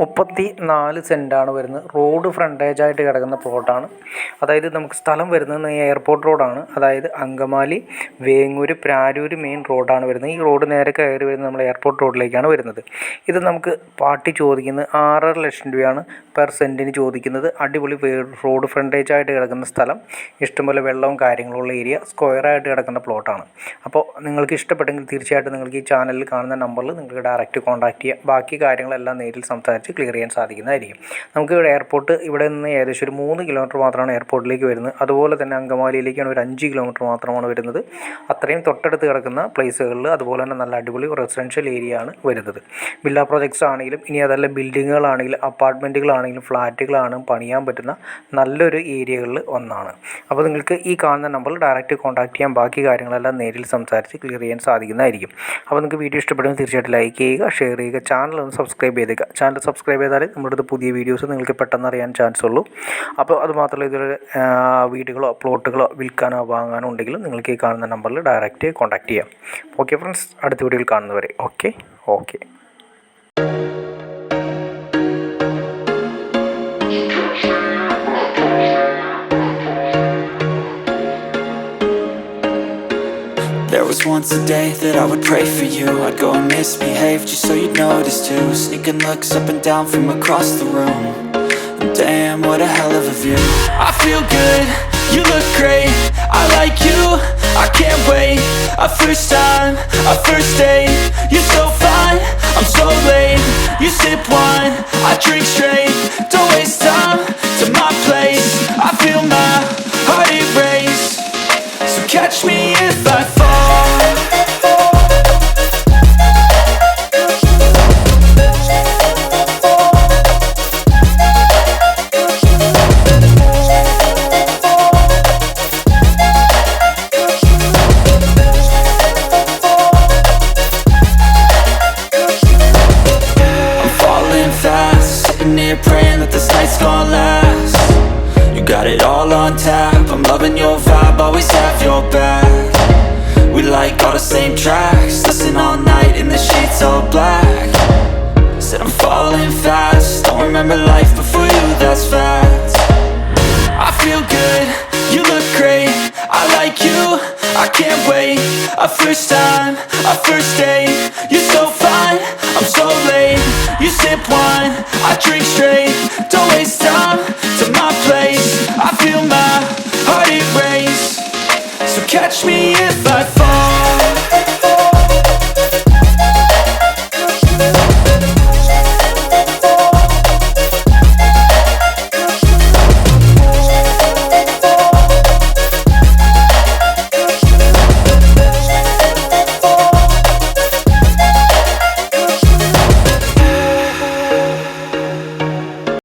34 സെൻറ്റാണ് വരുന്നത്. റോഡ് ഫ്രണ്ടേജായിട്ട് കിടക്കുന്ന പ്ലോട്ടാണ്. അതായത് നമുക്ക് സ്ഥലം വരുന്നത് എയർപോർട്ട് റോഡാണ്. അതായത് അങ്കമാലി, വേങ്ങൂർ, പ്രാരൂർ മെയിൻ റോഡാണ് വരുന്നത്. ഈ റോഡ് നേരെ കയറി വരുന്നത് നമ്മൾ എയർപോർട്ട് റോഡിലേക്കാണ് വരുന്നത്. ഇത് നമുക്ക് പാർട്ടി ചോദിക്കുന്നത് 6.5 ലക്ഷം രൂപയാണ് പെർ സെൻറ്റിന് ചോദിക്കുന്നത്. അടിപൊളി റോഡ് ഫ്രണ്ടേജായിട്ട് കിടക്കുന്ന സ്ഥലം, ഇഷ്ടംപോലെ വെള്ളവും കാര്യങ്ങളുള്ള ഏരിയ, സ്ക്വയറായിട്ട് കിടക്കുന്ന പ്ലോട്ടാണ്. അപ്പോൾ നിങ്ങൾക്ക് ഇഷ്ടപ്പെട്ടെങ്കിൽ തീർച്ചയായിട്ടും നിങ്ങൾക്ക് ഈ ചാനലിൽ കാണുന്ന നമ്പറിൽ നിങ്ങൾക്ക് ഡയറക്റ്റ് കോൺടാക്റ്റ് ചെയ്യാം. ബാക്കി കാര്യങ്ങളെല്ലാം നേരിൽ സംസാരിച്ച് ക്ലിയർ ചെയ്യാൻ സാധിക്കുന്നതായിരിക്കും. നമുക്ക് എയർപോർട്ട് ഇവിടെ നിന്ന് ഏകദേശം ഒരു 3 കിലോമീറ്റർ മാത്രമാണ് എയർപോർട്ടിലേക്ക് വരുന്നത്. അതുപോലെ തന്നെ അങ്കമാലിയിലേക്കാണ് ഒരു 5 കിലോമീറ്റർ മാത്രമാണ് വരുന്നത്. അത്രയും തൊട്ടടുത്ത് കിടക്കുന്ന പ്ലേസുകളിൽ അതുപോലെ തന്നെ നല്ല അടിപൊളി റെസിഡൻഷ്യൽ ഏരിയ ആണ് വരുന്നത്. വില്ല പ്രോജക്ട്സ് ആണെങ്കിലും ഇനി അതല്ല ബിൽഡിങ്ങുകളാണെങ്കിലും അപ്പാർട്ട്മെൻറ്റുകളാണെങ്കിലും ഫ്ലാറ്റുകളാണെങ്കിലും പണിയാൻ പറ്റുന്ന നല്ലൊരു ഏരിയകളിൽ ഒന്നാണ്. അപ്പോൾ നിങ്ങൾക്ക് ഈ കാണുന്ന നമ്പറിൽ ഡയറക്റ്റ് കോൺടാക്ട് ചെയ്യാൻ ബാക്കി കാര്യങ്ങളെല്ലാം നേരിൽ സംസാരിച്ച് ക്ലിയർ ചെയ്യാൻ സാധിക്കുന്നതായിരിക്കും. അപ്പോൾ നിങ്ങൾക്ക് വീഡിയോ ഇഷ്ടപ്പെടുമെങ്കിൽ തീർച്ചയായിട്ടും ലൈക്ക് ചെയ്യുക, ഷെയർ ചെയ്യുക, ചാനൽ ഒന്ന് സബ്സ്ക്രൈബ് ചെയ്തേക്കുക. ചാനൽ സബ്സ്ക്രൈബ് ചെയ്താൽ നമ്മുടെ അടുത്ത് പുതിയ വീഡിയോസ് നിങ്ങൾക്ക് പെട്ടെന്ന് അറിയാൻ ചാൻസ് ഉള്ളൂ. അപ്പോൾ അതുമാത്രമല്ല ഇതിൽ വീടുകളോ പ്ലോട്ടുകളോ വിൽക്കാനോ വാങ്ങാനോ ഉണ്ടെങ്കിലും നിങ്ങൾക്ക് ഈ കാണുന്ന നമ്പറിൽ ഡയറക്റ്റ് കോൺടാക്ട് ചെയ്യാം. ഓക്കെ ഫ്രണ്ട്സ്, അടുത്ത വീഡിയോയിൽ കാണുന്നവരെ okay. There was once a day that I would pray for you. I'd go and misbehave just so you'd notice too. Sneaking looks up and down from across the room. And damn, what a hell of a view. I feel good, you look great, I like you, I can't wait. A first time, a first date, you're so fine, I'm so late. You sip wine, I drink straight. Don't waste time to my place. I feel my heart erase. So catch me if I fall. Praying that this night's gonna last. You got it all on tap, I'm loving your vibe, always have your back. We like all the same tracks, listen all night in the sheets all black. Said I'm falling fast, don't remember life before you, that's fact. I feel good, you look great, I like you, I can't wait. A first time, a first date, you're so fine, I'm so late. You sip wine, I drink straight. Don't waste time to my place. I feel my heart erase. So catch me if I fall.